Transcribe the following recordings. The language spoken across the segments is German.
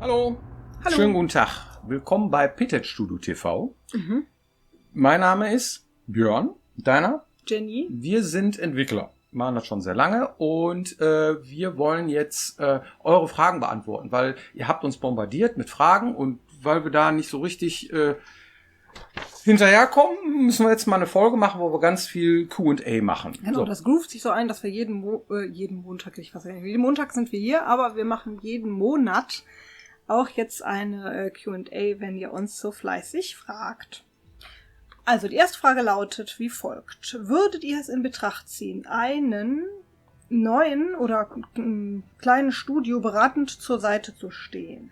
Hallo. Hallo. Schönen guten Tag. Willkommen bei Pitted Studio TV. Mhm. Mein Name ist Björn. Deiner? Jenny. Wir sind Entwickler. Machen das schon sehr lange und wir wollen jetzt eure Fragen beantworten, weil ihr habt uns bombardiert mit Fragen und weil wir da nicht so richtig hinterherkommen, müssen wir jetzt mal eine Folge machen, wo wir ganz viel Q&A machen. Genau, So. das groovt sich so ein, dass wir jeden Montag, jeden Montag sind wir hier, aber wir machen jeden Monat auch jetzt eine Q&A, wenn ihr uns so fleißig fragt. Also die erste Frage lautet wie folgt. Würdet ihr es in Betracht ziehen, einen neuen oder kleinen Studio beratend zur Seite zu stehen?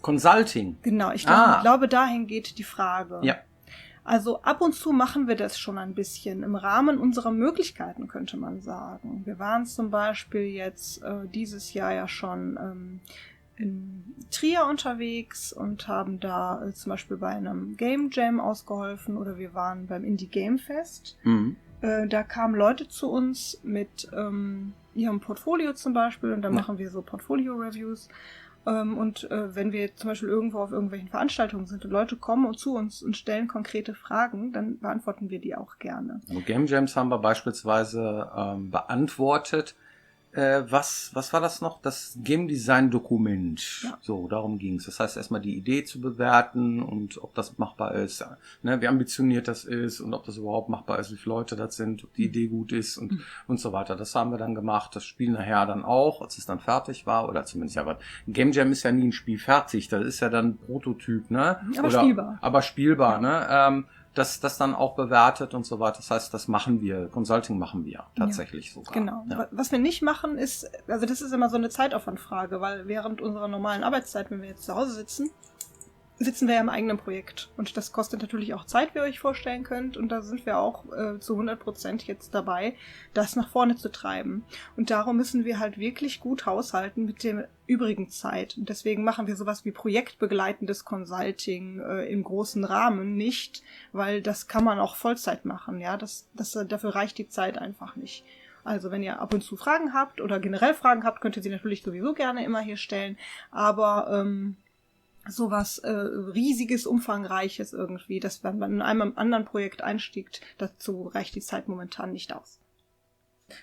Consulting. Genau, ich glaube, dahin geht die Frage. Ja. Also ab und zu machen wir das schon ein bisschen im Rahmen unserer Möglichkeiten, könnte man sagen. Wir waren zum Beispiel jetzt dieses Jahr ja schon in Trier unterwegs und haben da zum Beispiel bei einem Game Jam ausgeholfen oder wir waren beim Indie Game Fest. Mhm. Da kamen Leute zu uns mit ihrem Portfolio zum Beispiel und dann machen wir so Portfolio-Reviews. Und wenn wir zum Beispiel irgendwo auf irgendwelchen Veranstaltungen sind und Leute kommen zu uns und stellen konkrete Fragen, dann beantworten wir die auch gerne. Und Game Jams haben wir beispielsweise beantwortet. Was war das noch? Das Game Design Dokument. Ja. So, darum ging es. Das heißt, erstmal die Idee zu bewerten und ob das machbar ist, ne, wie ambitioniert das ist und ob das überhaupt machbar ist, wie viele Leute das sind, ob die Idee gut ist und so weiter. Das haben wir dann gemacht. Das Spiel nachher dann auch, als es dann fertig war, oder zumindest ja, ein Game Jam ist ja nie ein Spiel fertig. Das ist ja dann Prototyp, ne? Aber spielbar, ja. ne? Das dann auch bewertet und so weiter. Das heißt, das machen wir. Consulting machen wir tatsächlich sogar. Genau. Ja. Was wir nicht machen ist, also das ist immer so eine Zeitaufwandfrage, weil während unserer normalen Arbeitszeit, wenn wir jetzt zu Hause sitzen wir ja im eigenen Projekt. Und das kostet natürlich auch Zeit, wie ihr euch vorstellen könnt. Und da sind wir auch zu 100% jetzt dabei, das nach vorne zu treiben. Und darum müssen wir halt wirklich gut haushalten mit der übrigen Zeit. Und deswegen machen wir sowas wie projektbegleitendes Consulting im großen Rahmen nicht, weil das kann man auch Vollzeit machen. Ja, dafür reicht die Zeit einfach nicht. Also wenn ihr ab und zu Fragen habt oder generell Fragen habt, könnt ihr sie natürlich sowieso gerne immer hier stellen. Aber sowas riesiges, umfangreiches irgendwie, dass wenn man in einem anderen Projekt einstiegt, dazu reicht die Zeit momentan nicht aus.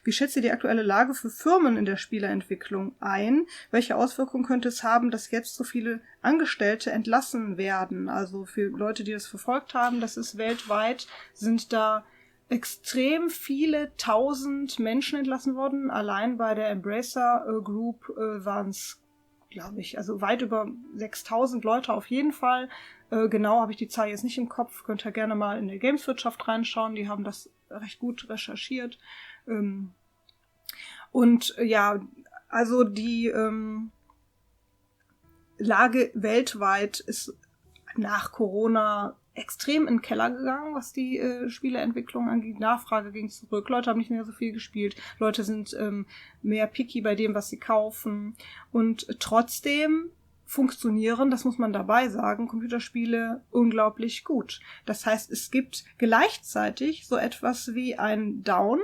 Wie schätzt ihr die aktuelle Lage für Firmen in der Spieleentwicklung ein? Welche Auswirkungen könnte es haben, dass jetzt so viele Angestellte entlassen werden? Also für Leute, die das verfolgt haben, das ist weltweit, sind da extrem viele 1000 Menschen entlassen worden. Allein bei der Embracer Group waren es, glaube ich, also weit über 6000 Leute auf jeden Fall. Genau habe ich die Zahl jetzt nicht im Kopf. Könnt ihr gerne mal in der Gameswirtschaft reinschauen. Die haben das recht gut recherchiert. Und ja, also die Lage weltweit ist nach Corona extrem in den Keller gegangen, was die Spieleentwicklung angeht. Nachfrage ging zurück. Leute haben nicht mehr so viel gespielt. Leute sind mehr picky bei dem, was sie kaufen. Und trotzdem funktionieren, das muss man dabei sagen, Computerspiele unglaublich gut. Das heißt, es gibt gleichzeitig so etwas wie ein Down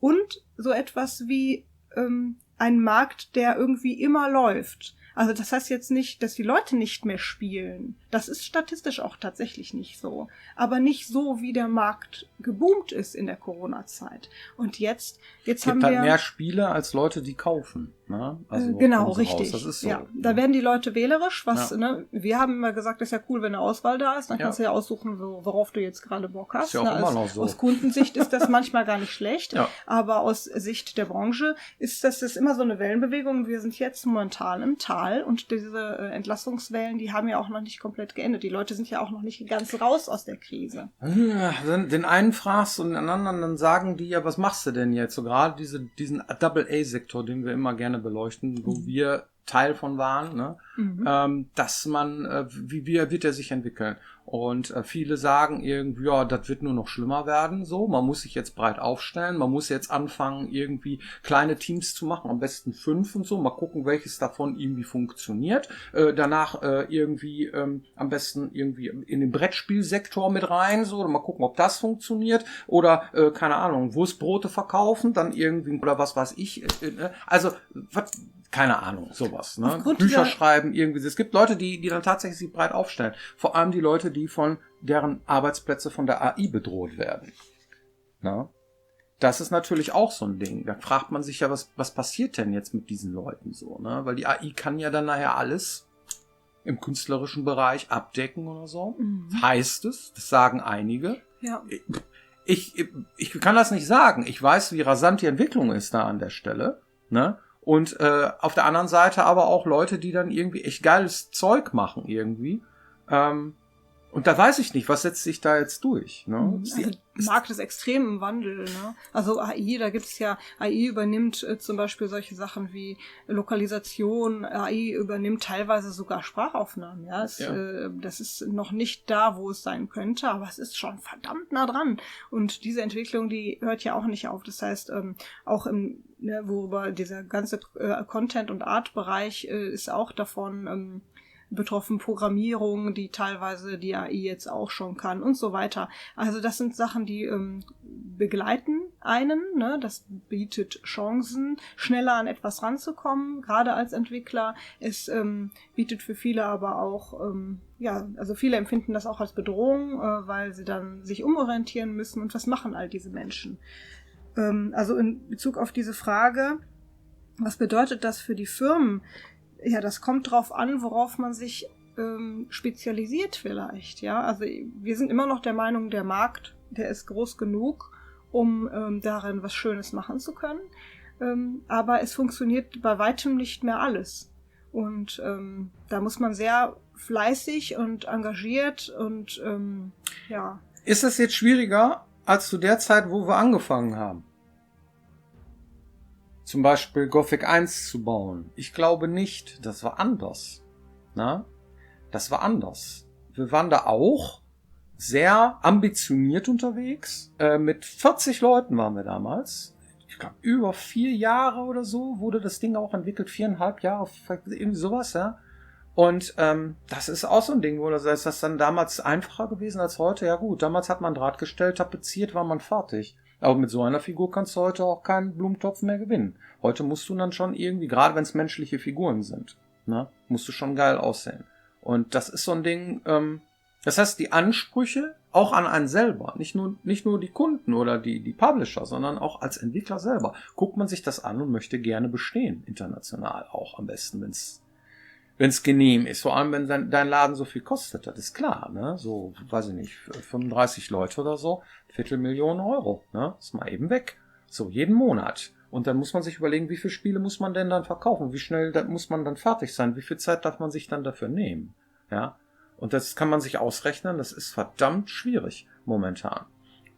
und so etwas wie ein Markt, der irgendwie immer läuft. Also das heißt jetzt nicht, dass die Leute nicht mehr spielen. Das ist statistisch auch tatsächlich nicht so. Aber nicht so, wie der Markt geboomt ist in der Corona-Zeit. Und jetzt haben wir... Es gibt halt mehr Spiele als Leute, die kaufen. Ne? Also genau, richtig. Das ist so. Ja, da werden die Leute wählerisch. Ne? Wir haben immer gesagt, das ist ja cool, wenn eine Auswahl da ist. Dann kannst du ja aussuchen, worauf du jetzt gerade Bock hast. Ist ja auch immer noch so. Aus Kundensicht ist das manchmal gar nicht schlecht. Ja. Aber aus Sicht der Branche ist das immer so eine Wellenbewegung. Wir sind jetzt momentan im Tal. Und diese Entlassungswellen, die haben ja auch noch nicht komplett geendet. Die Leute sind ja auch noch nicht ganz raus aus der Krise. Den einen fragst und den anderen, dann sagen die ja, was machst du denn jetzt? So gerade diesen Double-A-Sektor, den wir immer gerne beleuchten, wo wir Teil von waren, ne? Dass man, wie wird er sich entwickeln? Und viele sagen irgendwie, ja, das wird nur noch schlimmer werden, so. Man muss sich jetzt breit aufstellen. Man muss jetzt anfangen, irgendwie kleine Teams zu machen, am besten 5 und so. Mal gucken, welches davon irgendwie funktioniert. Danach irgendwie am besten irgendwie in den Brettspielsektor mit rein, so. Mal gucken, ob das funktioniert. Oder, keine Ahnung, Wurstbrote verkaufen, dann irgendwie, oder was weiß ich. Also, was... Keine Ahnung, sowas. Ne? Bücher schreiben, irgendwie. Es gibt Leute, die dann tatsächlich sich breit aufstellen. Vor allem die Leute, die von deren Arbeitsplätze von der AI bedroht werden. Na? Das ist natürlich auch so ein Ding. Da fragt man sich ja, was passiert denn jetzt mit diesen Leuten so? Ne? Weil die AI kann ja dann nachher alles im künstlerischen Bereich abdecken oder so. Heißt es, das sagen einige. Ja. Ich kann das nicht sagen. Ich weiß, wie rasant die Entwicklung ist da an der Stelle. Ne? Und auf der anderen Seite aber auch Leute, die dann irgendwie echt geiles Zeug machen irgendwie. Und da weiß ich nicht, was setzt sich da jetzt durch? Ne? Also, der Markt ist extrem im Wandel. Ne? Also AI, da gibt es ja, AI übernimmt zum Beispiel solche Sachen wie Lokalisation, AI übernimmt teilweise sogar Sprachaufnahmen. Ja? Das ist noch nicht da, wo es sein könnte, aber es ist schon verdammt nah dran. Und diese Entwicklung, die hört ja auch nicht auf. Das heißt, auch worüber dieser ganze Content- und Art-Bereich ist auch davon betroffen, Programmierung, die teilweise die AI jetzt auch schon kann und so weiter. Also das sind Sachen, die begleiten einen, ne? Das bietet Chancen, schneller an etwas ranzukommen, gerade als Entwickler. Es bietet für viele aber auch, also viele empfinden das auch als Bedrohung, weil sie dann sich umorientieren müssen. Und was machen all diese Menschen? Also in Bezug auf diese Frage, was bedeutet das für die Firmen? Ja, das kommt drauf an, worauf man sich spezialisiert vielleicht. Ja, also wir sind immer noch der Meinung, der Markt, der ist groß genug, um darin was Schönes machen zu können. Aber es funktioniert bei weitem nicht mehr alles. Und da muss man sehr fleißig und engagiert und ja. Ist es jetzt schwieriger als zu der Zeit, wo wir angefangen haben? Zum Beispiel Gothic 1 zu bauen. Ich glaube nicht. Das war anders. Na? Das war anders. Wir waren da auch sehr ambitioniert unterwegs. Mit 40 Leuten waren wir damals. Ich glaube, über 4 Jahre oder so wurde das Ding auch entwickelt. 4,5 Jahre, irgendwie sowas, ja. Und das ist auch so ein Ding, wo das ist das dann damals einfacher gewesen als heute. Ja gut, damals hat man Draht gestellt, tapeziert, war man fertig. Aber mit so einer Figur kannst du heute auch keinen Blumentopf mehr gewinnen. Heute musst du dann schon irgendwie, gerade wenn es menschliche Figuren sind, ne, musst du schon geil aussehen. Und das ist so ein Ding, das heißt, die Ansprüche auch an einen selber, nicht nur die Kunden oder die Publisher, sondern auch als Entwickler selber, guckt man sich das an und möchte gerne bestehen, international auch am besten, wenn es genehm ist. Vor allem, wenn dein Laden so viel kostet, das ist klar, ne? So, weiß ich nicht, 35 Leute oder so, 250.000 Euro, ne? Ist mal eben weg. So, jeden Monat. Und dann muss man sich überlegen, wie viele Spiele muss man denn dann verkaufen? Wie schnell muss man dann fertig sein? Wie viel Zeit darf man sich dann dafür nehmen? Ja? Und das kann man sich ausrechnen, das ist verdammt schwierig momentan.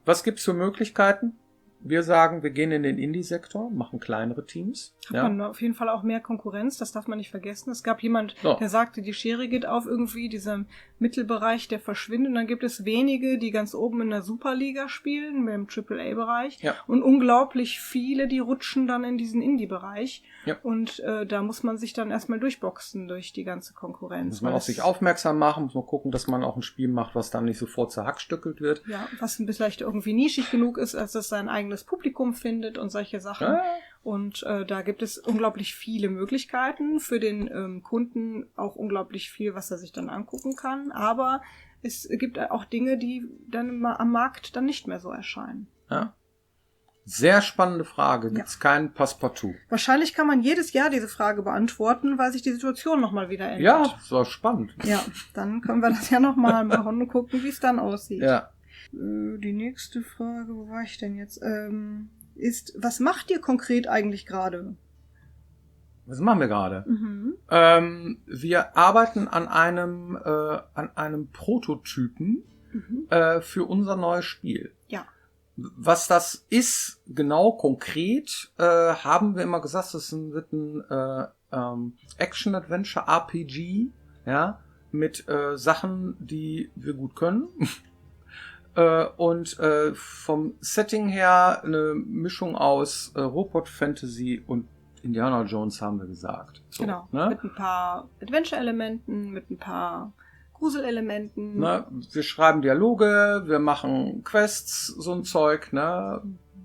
Was gibt's für Möglichkeiten? Wir sagen, wir gehen in den Indie-Sektor, machen kleinere Teams. Hat man auf jeden Fall auch mehr Konkurrenz, das darf man nicht vergessen. Es gab jemand, der sagte, die Schere geht auf irgendwie, dieser Mittelbereich, der verschwindet. Und dann gibt es wenige, die ganz oben in der Superliga spielen, mit dem AAA-Bereich. Ja. Und unglaublich viele, die rutschen dann in diesen Indie-Bereich. Ja. Und da muss man sich dann erstmal durchboxen durch die ganze Konkurrenz. Muss man auf sich aufmerksam machen, muss man gucken, dass man auch ein Spiel macht, was dann nicht sofort zerhackstückelt wird. Ja, was vielleicht irgendwie nischig genug ist, als es sein eigenes Publikum findet und solche Sachen. Ja. Und da gibt es unglaublich viele Möglichkeiten für den Kunden, auch unglaublich viel, was er sich dann angucken kann. Aber es gibt auch Dinge, die dann am Markt dann nicht mehr so erscheinen. Ja. Sehr spannende Frage. Gibt's keinen Passepartout? Wahrscheinlich kann man jedes Jahr diese Frage beantworten, weil sich die Situation nochmal wieder ändert. Ja, das war spannend. Ja, dann können wir das ja nochmal machen und gucken, wie es dann aussieht. Ja. Die nächste Frage, wo war ich denn jetzt? Ist, was macht ihr konkret eigentlich gerade? Was machen wir gerade? Wir arbeiten an einem Prototypen für unser neues Spiel. Ja. Was das ist, genau konkret, haben wir immer gesagt, das wird ein Action-Adventure-RPG, ja, mit Sachen, die wir gut können. Und vom Setting her eine Mischung aus Robot Fantasy und Indiana Jones, haben wir gesagt. So, genau, ne? mit ein paar Adventure-Elementen, mit ein paar Gruselelementen. Ne? Wir schreiben Dialoge, wir machen Quests, so ein Zeug, ne?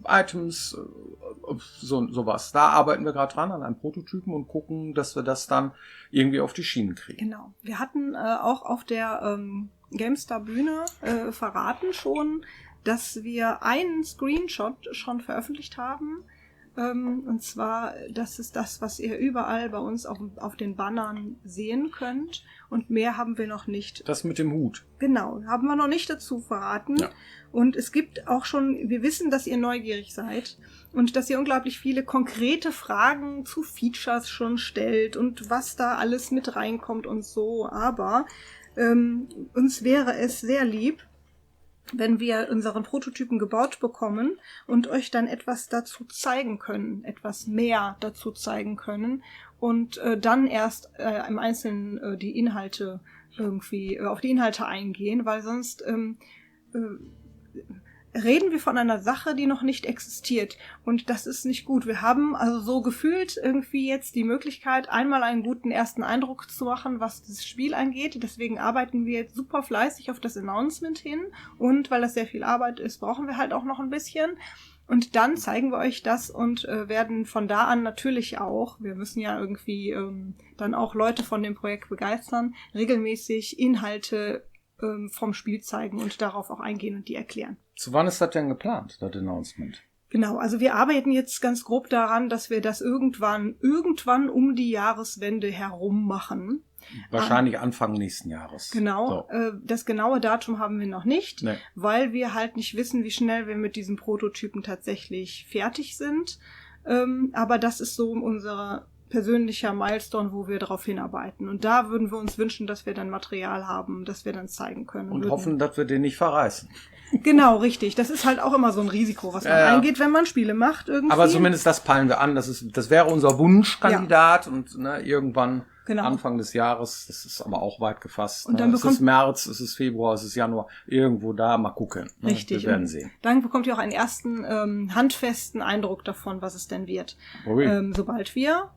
Items, sowas. Da arbeiten wir gerade dran an einem Prototypen und gucken, dass wir das dann irgendwie auf die Schienen kriegen. Genau. Wir hatten auch auf der GameStar-Bühne verraten schon, dass wir einen Screenshot schon veröffentlicht haben. Und zwar, das ist das, was ihr überall bei uns auf den Bannern sehen könnt. Und mehr haben wir noch nicht. Das mit dem Hut. Genau, haben wir noch nicht dazu verraten. Ja. Und es gibt auch schon, wir wissen, dass ihr neugierig seid und dass ihr unglaublich viele konkrete Fragen zu Features schon stellt und was da alles mit reinkommt und so. Aber uns wäre es sehr lieb, wenn wir unseren Prototypen gebaut bekommen und euch dann etwas dazu zeigen können, etwas mehr dazu zeigen können und dann erst im Einzelnen die Inhalte irgendwie auf die Inhalte eingehen, weil sonst reden wir von einer Sache, die noch nicht existiert. Und das ist nicht gut. Wir haben also so gefühlt irgendwie jetzt die Möglichkeit, einmal einen guten ersten Eindruck zu machen, was das Spiel angeht. Deswegen arbeiten wir jetzt super fleißig auf das Announcement hin. Und weil das sehr viel Arbeit ist, brauchen wir halt auch noch ein bisschen. Und dann zeigen wir euch das und werden von da an natürlich auch, wir müssen ja irgendwie dann auch Leute von dem Projekt begeistern, regelmäßig Inhalte vom Spiel zeigen und darauf auch eingehen und die erklären. Zu wann ist das denn geplant, das Announcement? Genau, also wir arbeiten jetzt ganz grob daran, dass wir das irgendwann um die Jahreswende herum machen. Wahrscheinlich Anfang nächsten Jahres. Genau, so. Das genaue Datum haben wir noch nicht, nee, weil wir halt nicht wissen, wie schnell wir mit diesem Prototypen tatsächlich fertig sind. Aber das ist so unser persönlicher Milestone, wo wir darauf hinarbeiten. Und da würden wir uns wünschen, dass wir dann Material haben, das wir dann zeigen können. Und hoffen, dass wir den nicht verreißen. Genau, richtig. Das ist halt auch immer so ein Risiko, was man eingeht, wenn man Spiele macht irgendwie. Aber zumindest das peilen wir an. Das wäre unser Wunschkandidat und irgendwann Anfang des Jahres, das ist aber auch weit gefasst. Und dann es ist März, es ist Februar, es ist Januar, irgendwo da, mal gucken. Richtig. Wir werden sehen. Dann bekommt ihr auch einen ersten handfesten Eindruck davon, was es denn wird. Sobald wir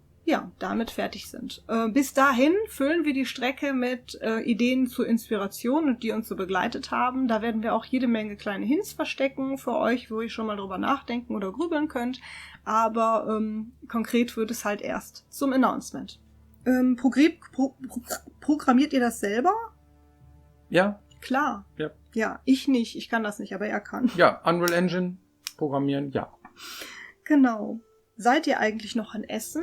damit fertig sind. Bis dahin füllen wir die Strecke mit Ideen zur Inspiration und die uns so begleitet haben. Da werden wir auch jede Menge kleine Hints verstecken für euch, wo ihr schon mal drüber nachdenken oder grübeln könnt. Aber konkret wird es halt erst zum Announcement. Programmiert ihr das selber? Ja. Klar. Ja. Ja, ich nicht. Ich kann das nicht, aber er kann. Ja, Unreal Engine programmieren, ja. Genau. Seid ihr eigentlich noch in Essen?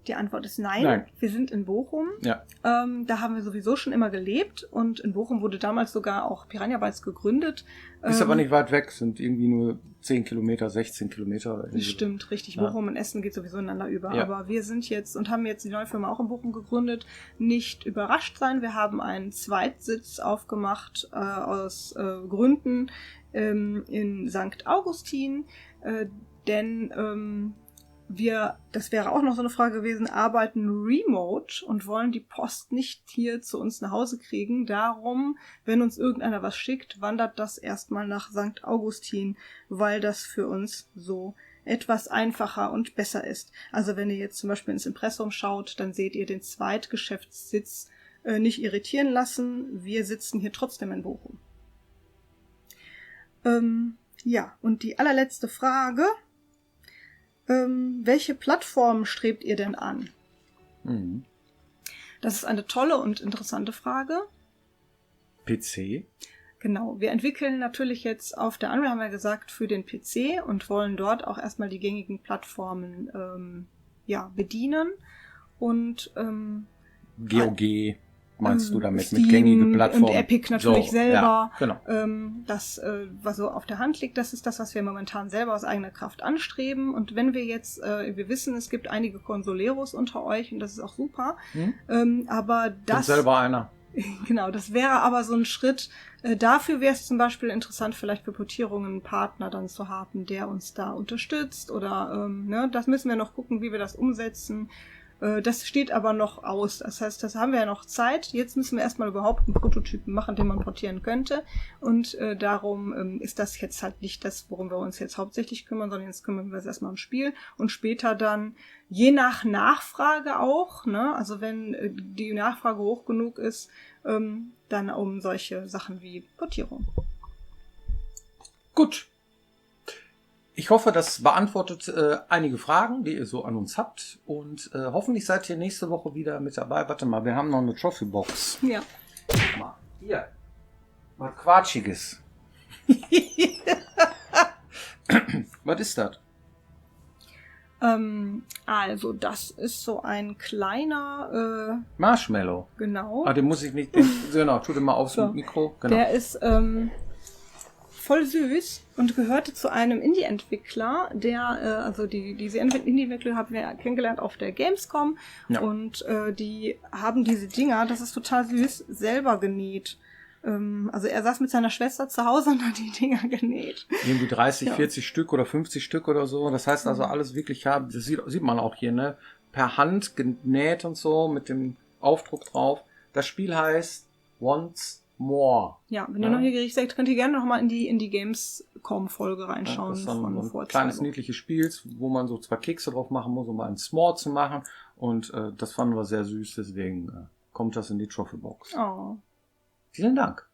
Die Antwort ist nein. Nein. Wir sind in Bochum. Ja. Da haben wir sowieso schon immer gelebt und in Bochum wurde damals sogar auch Piranha Bytes gegründet. Ist aber nicht weit weg, sind irgendwie nur 10 Kilometer, 16 Kilometer. Das stimmt, richtig. Ja. Bochum und Essen geht sowieso ineinander über. Ja. Aber wir sind jetzt und haben jetzt die neue Firma auch in Bochum gegründet. Nicht überrascht sein, wir haben einen Zweitsitz aufgemacht aus Gründen in St. Augustin, denn das wäre auch noch so eine Frage gewesen, arbeiten remote und wollen die Post nicht hier zu uns nach Hause kriegen. Darum, wenn uns irgendeiner was schickt, wandert das erstmal nach St. Augustin, weil das für uns so etwas einfacher und besser ist. Also wenn ihr jetzt zum Beispiel ins Impressum schaut, dann seht ihr den Zweitgeschäftssitz nicht irritieren lassen. Wir sitzen hier trotzdem in Bochum. Und die allerletzte Frage. Welche Plattform strebt ihr denn an? Mhm. Das ist eine tolle und interessante Frage. PC? Genau, wir entwickeln natürlich jetzt auf der Unreal, haben wir gesagt, für den PC und wollen dort auch erstmal die gängigen Plattformen bedienen. Und GOG meinst du damit, Steam mit gängigen Plattformen? Und Epic natürlich so, selber. Ja, genau. Das, was so auf der Hand liegt, das ist das, was wir momentan selber aus eigener Kraft anstreben. Und wenn wir jetzt, wir wissen, es gibt einige Consoleros unter euch und das ist auch super. Aber das... Ich bin selber einer. Genau, das wäre aber so ein Schritt. Dafür wäre es zum Beispiel interessant, vielleicht für Portierungen einen Partner dann zu haben, der uns da unterstützt. Oder das müssen wir noch gucken, wie wir das umsetzen. Das steht aber noch aus. Das heißt, das haben wir ja noch Zeit. Jetzt müssen wir erstmal überhaupt einen Prototypen machen, den man portieren könnte. Und darum ist das jetzt halt nicht das, worum wir uns jetzt hauptsächlich kümmern, sondern jetzt kümmern wir uns erstmal ums Spiel und später dann je nach Nachfrage auch, ne? Also wenn die Nachfrage hoch genug ist, dann um solche Sachen wie Portierung. Gut. Ich hoffe, das beantwortet einige Fragen, die ihr so an uns habt. Und hoffentlich seid ihr nächste Woche wieder mit dabei. Warte mal, wir haben noch eine Trophy-Box. Ja. Guck mal, hier. Was Quatschiges. Was ist das? Also, das ist so ein kleiner, Marshmallow. genau. Ah, den muss ich nicht, genau, tu den mal aufs So. Mikro. Genau. Der ist voll süß und gehörte zu einem Indie-Entwickler, der, also diese Indie-Entwickler haben wir kennengelernt auf der Gamescom und die haben diese Dinger, das ist total süß, selber genäht. Also er saß mit seiner Schwester zu Hause und hat die Dinger genäht. Irgendwie 30, 40 Stück oder 50 Stück oder so. Das heißt also alles wirklich, ja, das sieht man auch hier, ne? Per Hand genäht und so mit dem Aufdruck drauf. Das Spiel heißt Once More. Ja, wenn ihr noch neugierig seid, könnt ihr gerne noch mal in die Gamescom-Folge reinschauen. Das ist dann von so ein kleines, niedliches Spiel, wo man so 2 Kekse drauf machen muss, um einen S'more zu machen. Und das fanden wir sehr süß, deswegen kommt das in die Trophy-Box. Oh. Vielen Dank.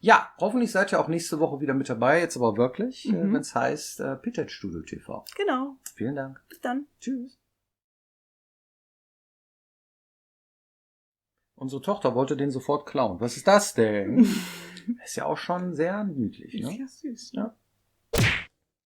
Ja, hoffentlich seid ihr auch nächste Woche wieder mit dabei, jetzt aber wirklich, wenn es heißt Pitted Studio TV. Genau. Vielen Dank. Bis dann. Tschüss. Unsere Tochter wollte den sofort klauen. Was ist das denn? Ist ja auch schon sehr niedlich, ne? Ist ja süß. Ja.